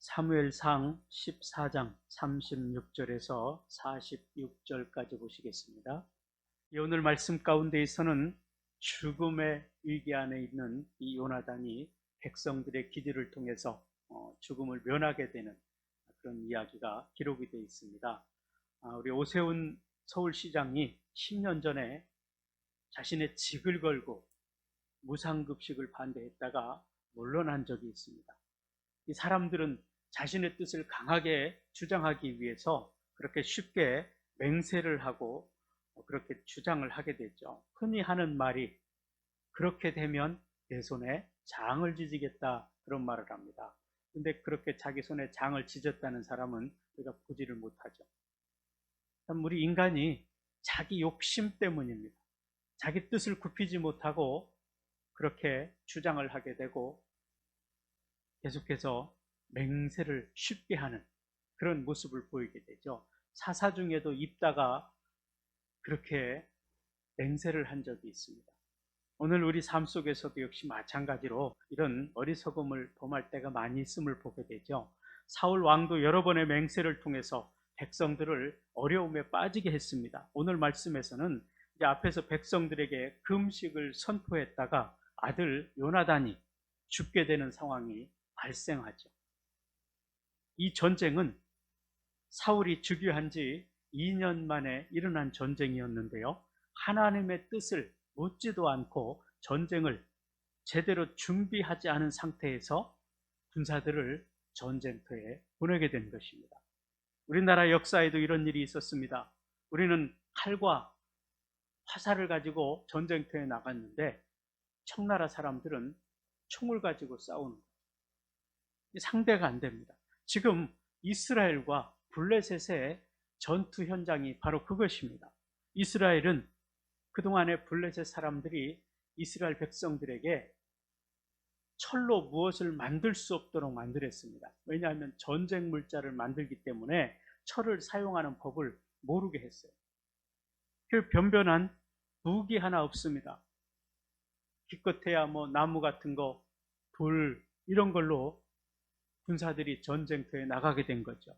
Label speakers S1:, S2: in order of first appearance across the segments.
S1: 사무엘상 14장 36절에서 46절까지 보시겠습니다. 오늘 말씀 가운데에서는 죽음의 위기 안에 있는 이 요나단이 백성들의 기도를 통해서 죽음을 면하게 되는 그런 이야기가 기록이 되어 있습니다. 우리 오세훈 서울시장이 10년 전에 자신의 직을 걸고 무상급식을 반대했다가 물러난 적이 있습니다. 이 사람들은 자신의 뜻을 강하게 주장하기 위해서 그렇게 쉽게 맹세를 하고 그렇게 주장을 하게 되죠. 흔히 하는 말이 그렇게 되면 내 손에 장을 지지겠다, 그런 말을 합니다. 근데 그렇게 자기 손에 장을 지졌다는 사람은 우리가 보지를 못하죠. 우리 인간이 자기 욕심 때문입니다. 자기 뜻을 굽히지 못하고 그렇게 주장을 하게 되고 계속해서 맹세를 쉽게 하는 그런 모습을 보이게 되죠. 사사 중에도 입다가 그렇게 맹세를 한 적이 있습니다. 오늘 우리 삶 속에서도 역시 마찬가지로 이런 어리석음을 범할 때가 많이 있음을 보게 되죠. 사울 왕도 여러 번의 맹세를 통해서 백성들을 어려움에 빠지게 했습니다. 오늘 말씀에서는 이제 앞에서 백성들에게 금식을 선포했다가 아들 요나단이 죽게 되는 상황이 발생하죠. 이 전쟁은 사울이 즉위한 지 2년 만에 일어난 전쟁이었는데요. 하나님의 뜻을 묻지도 않고 전쟁을 제대로 준비하지 않은 상태에서 군사들을 전쟁터에 보내게 된 것입니다. 우리나라 역사에도 이런 일이 있었습니다. 우리는 칼과 화살을 가지고 전쟁터에 나갔는데 청나라 사람들은 총을 가지고 싸우는 거예요. 상대가 안 됩니다. 지금 이스라엘과 블레셋의 전투 현장이 바로 그것입니다. 이스라엘은 그동안에 블레셋 사람들이 이스라엘 백성들에게 철로 무엇을 만들 수 없도록 만들었습니다. 왜냐하면 전쟁 물자를 만들기 때문에 철을 사용하는 법을 모르게 했어요. 그 변변한 무기 하나 없습니다. 기껏해야 나무 같은 거, 돌 이런 걸로 군사들이 전쟁터에 나가게 된 거죠.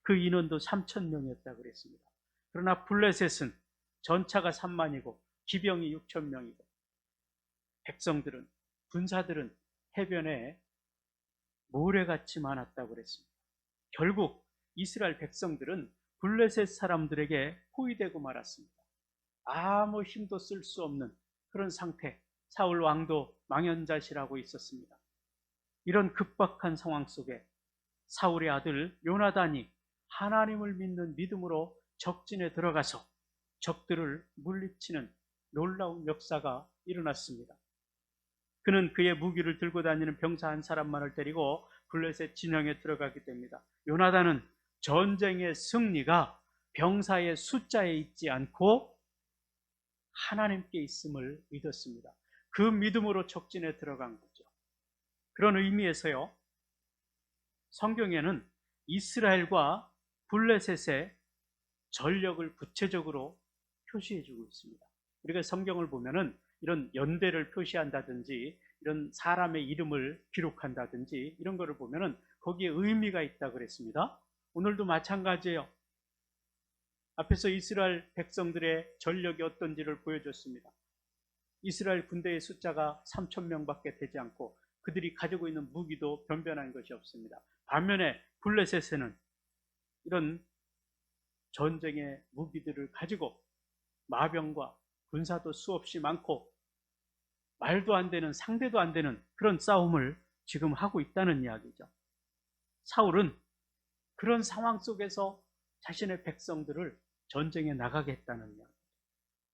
S1: 그 인원도 3,000명이었다고 그랬습니다. 그러나 블레셋은 전차가 3만이고 기병이 6,000명이고 백성들은, 군사들은 해변에 모래같이 많았다고 그랬습니다. 결국 이스라엘 백성들은 블레셋 사람들에게 포위되고 말았습니다. 아무 힘도 쓸 수 없는 그런 상태, 사울 왕도 망연자실하고 있었습니다. 이런 급박한 상황 속에 사울의 아들 요나단이 하나님을 믿는 믿음으로 적진에 들어가서 적들을 물리치는 놀라운 역사가 일어났습니다. 그는 그의 무기를 들고 다니는 병사 한 사람만을 데리고 블레셋 진영에 들어가게 됩니다. 요나단은 전쟁의 승리가 병사의 숫자에 있지 않고 하나님께 있음을 믿었습니다. 그 믿음으로 적진에 들어간 거죠. 그런 의미에서요, 성경에는 이스라엘과 블레셋의 전력을 구체적으로 표시해주고 있습니다. 우리가 성경을 보면은 이런 연대를 표시한다든지 이런 사람의 이름을 기록한다든지 이런 거를 보면은 거기에 의미가 있다고 그랬습니다. 오늘도 마찬가지예요. 앞에서 이스라엘 백성들의 전력이 어떤지를 보여줬습니다. 이스라엘 군대의 숫자가 3,000명밖에 되지 않고 그들이 가지고 있는 무기도 변변한 것이 없습니다. 반면에 블레셋에는 이런 전쟁의 무기들을 가지고 마병과 군사도 수없이 많고 말도 안 되는, 상대도 안 되는 그런 싸움을 지금 하고 있다는 이야기죠. 사울은 그런 상황 속에서 자신의 백성들을 전쟁에 나가게 했다는 이야기.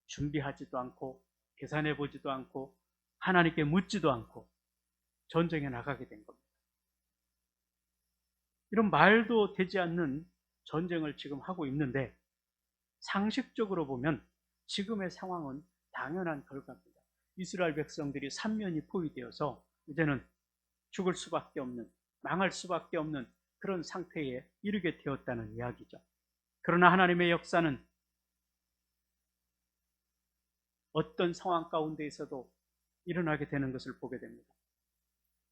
S1: 준비하지도 않고 계산해 보지도 않고 하나님께 묻지도 않고 전쟁에 나가게 된 겁니다. 이런 말도 되지 않는 전쟁을 지금 하고 있는데 상식적으로 보면 지금의 상황은 당연한 결과입니다. 이스라엘 백성들이 3년이 포위되어서 이제는 죽을 수밖에 없는, 망할 수밖에 없는 그런 상태에 이르게 되었다는 이야기죠. 그러나 하나님의 역사는 어떤 상황 가운데에서도 일어나게 되는 것을 보게 됩니다.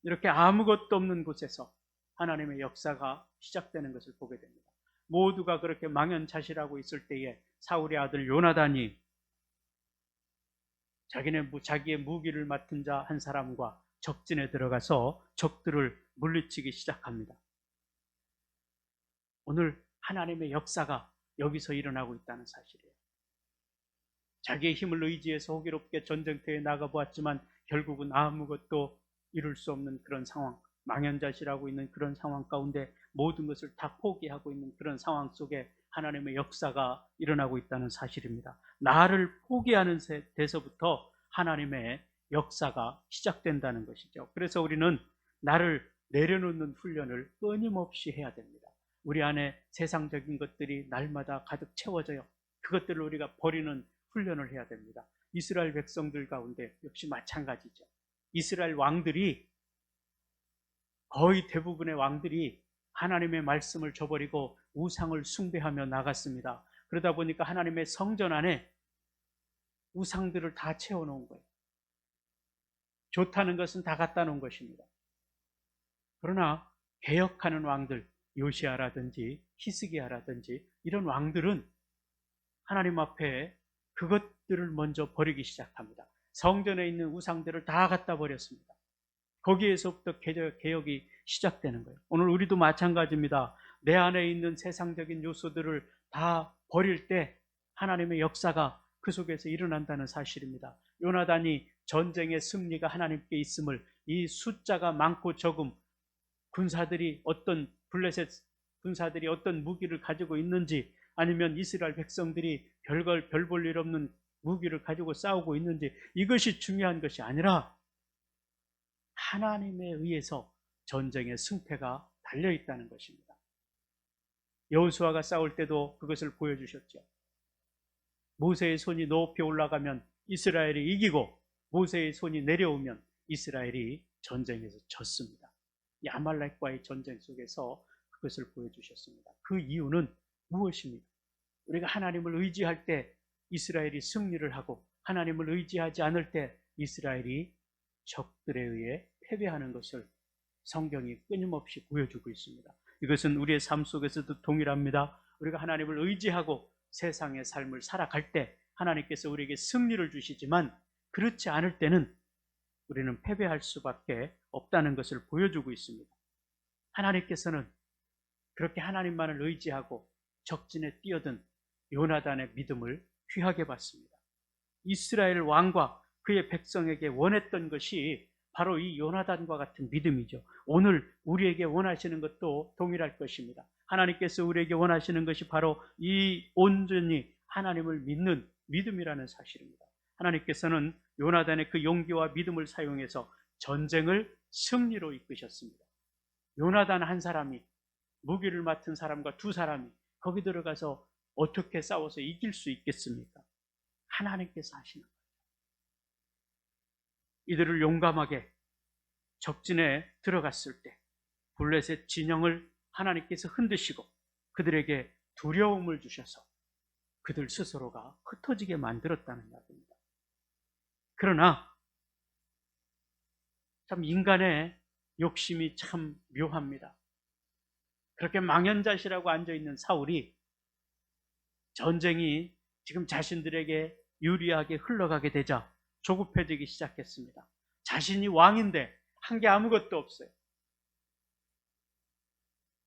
S1: 이렇게 아무것도 없는 곳에서 하나님의 역사가 시작되는 것을 보게 됩니다. 모두가 그렇게 망연자실하고 있을 때에 사울의 아들 요나단이 자기의 무기를 맡은 자 한 사람과 적진에 들어가서 적들을 물리치기 시작합니다. 오늘 하나님의 역사가 여기서 일어나고 있다는 사실이에요. 자기의 힘을 의지해서 호기롭게 전쟁터에 나가보았지만 결국은 아무것도 이룰 수 없는 그런 상황, 망연자실하고 있는 그런 상황 가운데 모든 것을 다 포기하고 있는 그런 상황 속에 하나님의 역사가 일어나고 있다는 사실입니다. 나를 포기하는 데서부터 하나님의 역사가 시작된다는 것이죠. 그래서 우리는 나를 내려놓는 훈련을 끊임없이 해야 됩니다. 우리 안에 세상적인 것들이 날마다 가득 채워져요. 그것들을 우리가 버리는 훈련을 해야 됩니다. 이스라엘 백성들 가운데 역시 마찬가지죠. 이스라엘 왕들이, 거의 대부분의 왕들이 하나님의 말씀을 저버리고 우상을 숭배하며 나갔습니다. 그러다 보니까 하나님의 성전 안에 우상들을 다 채워놓은 거예요. 좋다는 것은 다 갖다 놓은 것입니다. 그러나 개혁하는 왕들, 요시아라든지 히스기야라든지 이런 왕들은 하나님 앞에 그것들을 먼저 버리기 시작합니다. 성전에 있는 우상들을 다 갖다 버렸습니다. 거기에서부터 개혁이 시작되는 거예요. 오늘 우리도 마찬가지입니다. 내 안에 있는 세상적인 요소들을 다 버릴 때 하나님의 역사가 그 속에서 일어난다는 사실입니다. 요나단이 전쟁의 승리가 하나님께 있음을, 이 숫자가 많고 적음, 블레셋 군사들이 어떤 무기를 가지고 있는지, 아니면 이스라엘 백성들이 별 볼 일 없는 무기를 가지고 싸우고 있는지, 이것이 중요한 것이 아니라 하나님에 의해서 전쟁의 승패가 달려있다는 것입니다. 여호수아가 싸울 때도 그것을 보여주셨죠. 모세의 손이 높이 올라가면 이스라엘이 이기고 모세의 손이 내려오면 이스라엘이 전쟁에서 졌습니다. 이 아말렉과의 전쟁 속에서 그것을 보여주셨습니다. 그 이유는 무엇입니까? 우리가 하나님을 의지할 때 이스라엘이 승리를 하고, 하나님을 의지하지 않을 때 이스라엘이 적들에 의해 패배하는 것을 성경이 끊임없이 보여주고 있습니다. 이것은 우리의 삶 속에서도 동일합니다. 우리가 하나님을 의지하고 세상의 삶을 살아갈 때 하나님께서 우리에게 승리를 주시지만, 그렇지 않을 때는 우리는 패배할 수밖에 없다는 것을 보여주고 있습니다. 하나님께서는 그렇게 하나님만을 의지하고 적진에 뛰어든 요나단의 믿음을 귀하게 봤습니다. 이스라엘 왕과 그의 백성에게 원했던 것이 바로 이 요나단과 같은 믿음이죠. 오늘 우리에게 원하시는 것도 동일할 것입니다. 하나님께서 우리에게 원하시는 것이 바로 이 온전히 하나님을 믿는 믿음이라는 사실입니다. 하나님께서는 요나단의 그 용기와 믿음을 사용해서 전쟁을 승리로 이끄셨습니다. 요나단 한 사람이, 무기를 맡은 사람과 두 사람이 거기 들어가서 어떻게 싸워서 이길 수 있겠습니까? 하나님께서 하시는 거예요. 이들을 용감하게 적진에 들어갔을 때 블레셋 진영을 하나님께서 흔드시고 그들에게 두려움을 주셔서 그들 스스로가 흩어지게 만들었다는 이야기입니다. 그러나 참 인간의 욕심이 참 묘합니다. 그렇게 망연자실하고 앉아있는 사울이 전쟁이 지금 자신들에게 유리하게 흘러가게 되자 조급해지기 시작했습니다. 자신이 왕인데 한 게 아무것도 없어요.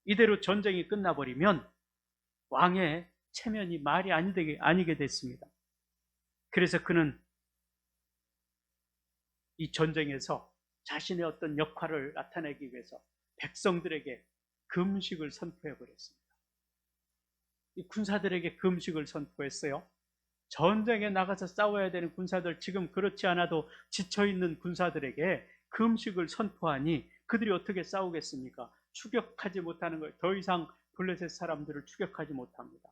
S1: 이대로 전쟁이 끝나버리면 왕의 체면이 말이 아니게 됐습니다. 그래서 그는 이 전쟁에서 자신의 어떤 역할을 나타내기 위해서 백성들에게 금식을 선포해버렸습니다. 이 군사들에게 금식을 선포했어요. 전쟁에 나가서 싸워야 되는 군사들, 지금 그렇지 않아도 지쳐있는 군사들에게 금식을 선포하니 그들이 어떻게 싸우겠습니까? 추격하지 못하는 거예요. 더 이상 블레셋 사람들을 추격하지 못합니다.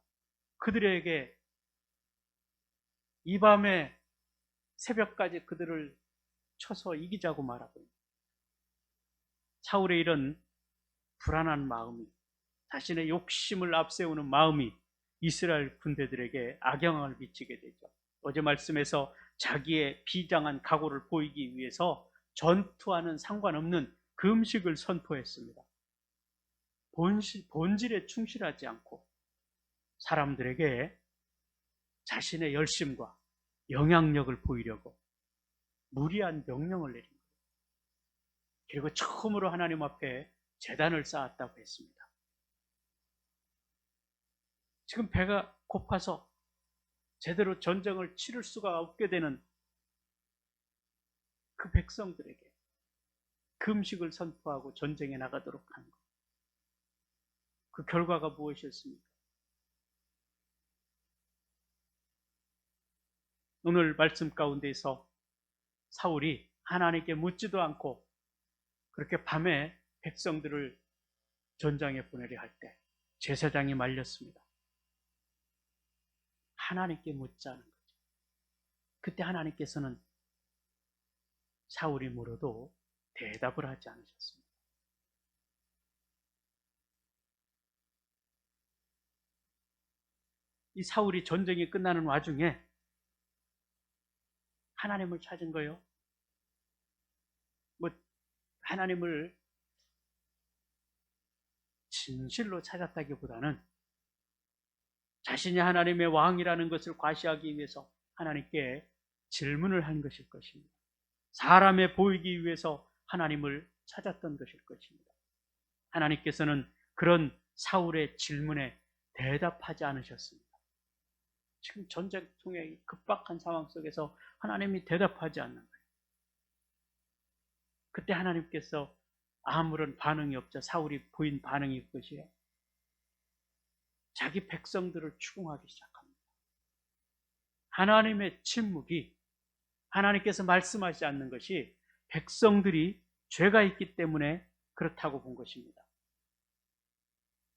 S1: 그들에게 이 밤에 새벽까지 그들을 쳐서 이기자고 말하고, 사울의 이런 불안한 마음이, 자신의 욕심을 앞세우는 마음이 이스라엘 군대들에게 악영향을 미치게 되죠. 어제 말씀에서 자기의 비장한 각오를 보이기 위해서 전투와는 상관없는 금식을 선포했습니다. 본질에 충실하지 않고 사람들에게 자신의 열심과 영향력을 보이려고 무리한 명령을 내린 거예요. 그리고 처음으로 하나님 앞에 제단을 쌓았다고 했습니다. 지금 배가 고파서 제대로 전쟁을 치를 수가 없게 되는 그 백성들에게 금식을 선포하고 전쟁에 나가도록 한 것. 그 결과가 무엇이었습니까? 오늘 말씀 가운데서 사울이 하나님께 묻지도 않고 그렇게 밤에 백성들을 전장에 보내려 할 때 제사장이 말렸습니다. 하나님께 묻자는 거죠. 그때 하나님께서는 사울이 물어도 대답을 하지 않으셨습니다. 이 사울이 전쟁이 끝나는 와중에 하나님을 찾은 거예요. 하나님을 진실로 찾았다기보다는 자신이 하나님의 왕이라는 것을 과시하기 위해서 하나님께 질문을 한 것일 것입니다. 사람에 보이기 위해서 하나님을 찾았던 것일 것입니다. 하나님께서는 그런 사울의 질문에 대답하지 않으셨습니다. 지금 전쟁통의 급박한 상황 속에서 하나님이 대답하지 않는 거예요. 그때 하나님께서 아무런 반응이 없자 사울이 보인 반응이 그것이에요. 자기 백성들을 추궁하기 시작합니다. 하나님의 침묵이, 하나님께서 말씀하지 않는 것이 백성들이 죄가 있기 때문에 그렇다고 본 것입니다.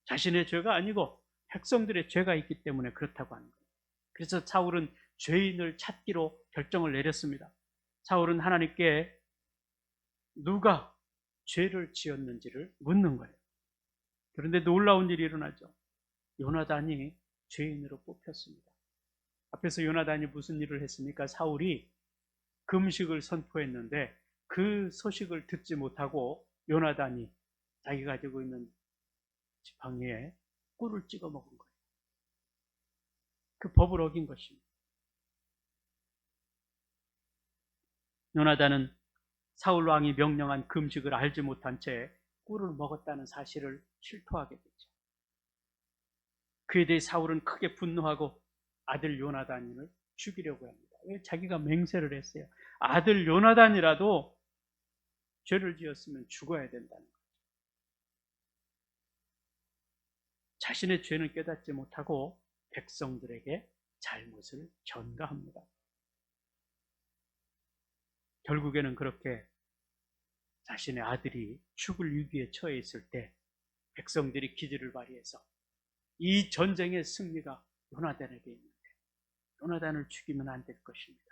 S1: 자신의 죄가 아니고 백성들의 죄가 있기 때문에 그렇다고 하는 거예요. 그래서 사울은 죄인을 찾기로 결정을 내렸습니다. 사울은 하나님께 누가 죄를 지었는지를 묻는 거예요. 그런데 놀라운 일이 일어나죠. 요나단이 죄인으로 뽑혔습니다. 앞에서 요나단이 무슨 일을 했습니까? 사울이 금식을 선포했는데 그 소식을 듣지 못하고 요나단이 자기 가지고 있는 지팡이에 꿀을 찍어 먹은 거예요. 그 법을 어긴 것입니다. 요나단은 사울 왕이 명령한 금식을 알지 못한 채 꿀을 먹었다는 사실을 실토하게 됐죠. 그에 대해 사울은 크게 분노하고 아들 요나단을 죽이려고 합니다. 왜? 자기가 맹세를 했어요. 아들 요나단이라도 죄를 지었으면 죽어야 된다는 거죠. 자신의 죄는 깨닫지 못하고 백성들에게 잘못을 전가합니다. 결국에는 그렇게 자신의 아들이 죽을 위기에 처해 있을 때 백성들이 기지를 발휘해서 이 전쟁의 승리가 요나단에게 있는데 요나단을 죽이면 안 될 것입니다.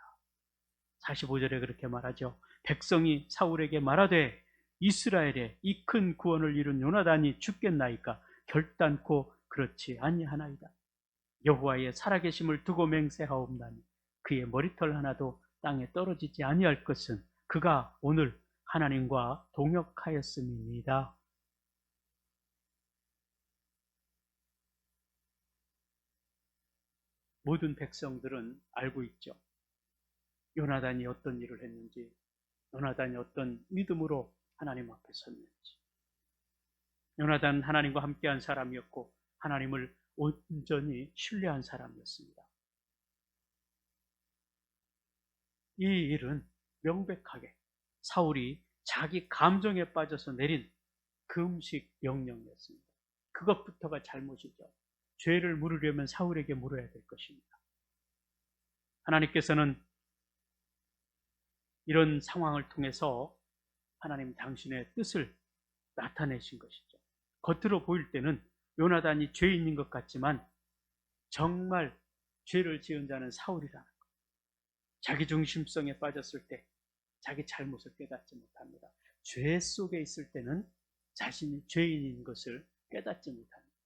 S1: 45절에 그렇게 말하죠. 백성이 사울에게 말하되 이스라엘에 이 큰 구원을 이룬 요나단이 죽겠나이까? 결단코 그렇지 아니하나이다. 여호와의 살아계심을 두고 맹세하옵나니 그의 머리털 하나도 땅에 떨어지지 아니할 것은 그가 오늘 하나님과 동역하였음입니다. 모든 백성들은 알고 있죠. 요나단이 어떤 일을 했는지, 요나단이 어떤 믿음으로 하나님 앞에 섰는지. 요나단은 하나님과 함께한 사람이었고 하나님을 온전히 신뢰한 사람이었습니다. 이 일은 명백하게 사울이 자기 감정에 빠져서 내린 금식 명령이었습니다. 그것부터가 잘못이죠. 죄를 물으려면 사울에게 물어야 될 것입니다. 하나님께서는 이런 상황을 통해서 하나님 당신의 뜻을 나타내신 것이죠. 겉으로 보일 때는 요나단이 죄인인 것 같지만 정말 죄를 지은 자는 사울이라는 것. 자기 중심성에 빠졌을 때 자기 잘못을 깨닫지 못합니다. 죄 속에 있을 때는 자신이 죄인인 것을 깨닫지 못합니다.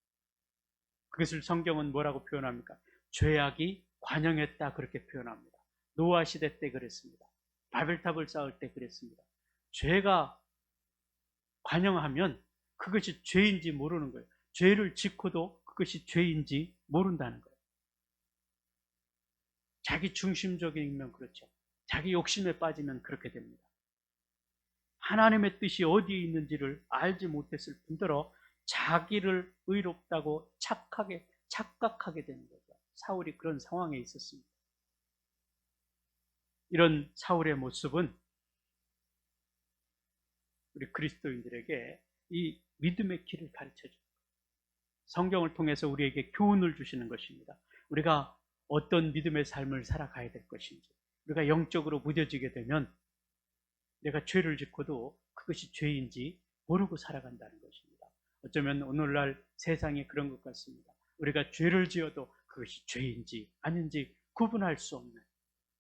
S1: 그것을 성경은 뭐라고 표현합니까? 죄악이 관영했다 그렇게 표현합니다. 노아 시대 때 그랬습니다. 바벨탑을 쌓을 때 그랬습니다. 죄가 관영하면 그것이 죄인지 모르는 거예요. 죄를 짓고도 그것이 죄인지 모른다는 거예요. 자기 중심적이면 그렇죠. 자기 욕심에 빠지면 그렇게 됩니다. 하나님의 뜻이 어디에 있는지를 알지 못했을 뿐더러 자기를 의롭다고 착각하게 되는 거죠. 사울이 그런 상황에 있었습니다. 이런 사울의 모습은 우리 그리스도인들에게 이 믿음의 길을 가르쳐 줍니다. 성경을 통해서 우리에게 교훈을 주시는 것입니다. 우리가 어떤 믿음의 삶을 살아가야 될 것인지, 우리가 영적으로 무뎌지게 되면 내가 죄를 짓고도 그것이 죄인지 모르고 살아간다는 것입니다. 어쩌면 오늘날 세상이 그런 것 같습니다. 우리가 죄를 지어도 그것이 죄인지 아닌지 구분할 수 없는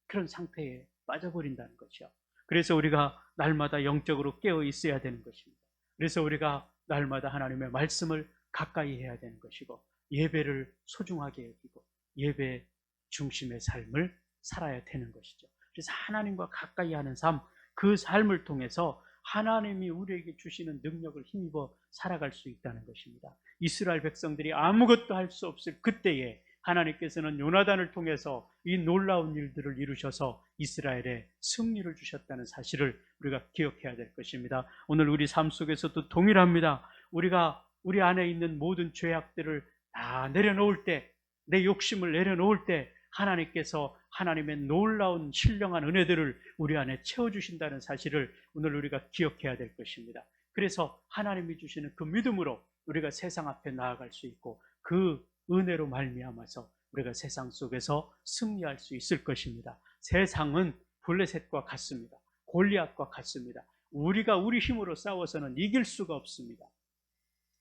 S1: 그런 상태에 빠져버린다는 것이요. 그래서 우리가 날마다 영적으로 깨어 있어야 되는 것입니다. 그래서 우리가 날마다 하나님의 말씀을 가까이 해야 되는 것이고, 예배를 소중하게 여기고 예배 중심의 삶을 살아야 되는 것이죠. 그래서 하나님과 가까이 하는 삶, 그 삶을 통해서 하나님이 우리에게 주시는 능력을 힘입어 살아갈 수 있다는 것입니다. 이스라엘 백성들이 아무것도 할 수 없을 그때에 하나님께서는 요나단을 통해서 이 놀라운 일들을 이루셔서 이스라엘에 승리를 주셨다는 사실을 우리가 기억해야 될 것입니다. 오늘 우리 삶 속에서도 동일합니다. 우리가 우리 안에 있는 모든 죄악들을 다 내려놓을 때, 내 욕심을 내려놓을 때 하나님께서 하나님의 놀라운 신령한 은혜들을 우리 안에 채워주신다는 사실을 오늘 우리가 기억해야 될 것입니다. 그래서 하나님이 주시는 그 믿음으로 우리가 세상 앞에 나아갈 수 있고, 그 은혜로 말미암아서 우리가 세상 속에서 승리할 수 있을 것입니다. 세상은 블레셋과 같습니다. 골리앗과 같습니다. 우리가 우리 힘으로 싸워서는 이길 수가 없습니다.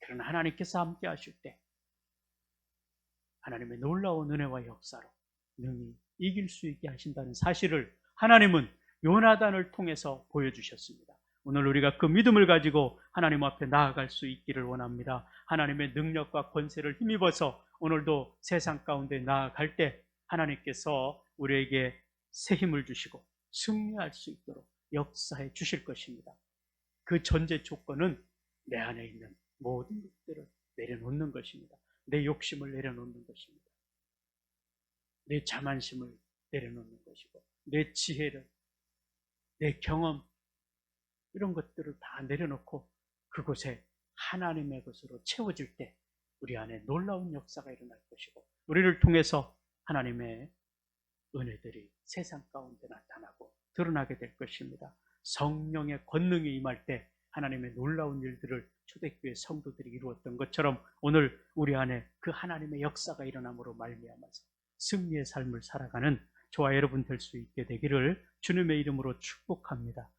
S1: 그러나 하나님께서 함께 하실 때 하나님의 놀라운 은혜와 역사로 능히 이길 수 있게 하신다는 사실을 하나님은 요나단을 통해서 보여주셨습니다. 오늘 우리가 그 믿음을 가지고 하나님 앞에 나아갈 수 있기를 원합니다. 하나님의 능력과 권세를 힘입어서 오늘도 세상 가운데 나아갈 때 하나님께서 우리에게 새 힘을 주시고 승리할 수 있도록 역사해 주실 것입니다. 그 전제 조건은 내 안에 있는 모든 것들을 내려놓는 것입니다. 내 욕심을 내려놓는 것입니다. 내 자만심을 내려놓는 것이고, 내 지혜를, 내 경험, 이런 것들을 다 내려놓고 그곳에 하나님의 것으로 채워질 때 우리 안에 놀라운 역사가 일어날 것이고, 우리를 통해서 하나님의 은혜들이 세상 가운데 나타나고 드러나게 될 것입니다. 성령의 권능이 임할 때 하나님의 놀라운 일들을 초대교회 성도들이 이루었던 것처럼 오늘 우리 안에 그 하나님의 역사가 일어남으로 말미암아서 승리의 삶을 살아가는 저와 여러분 될 수 있게 되기를 주님의 이름으로 축복합니다.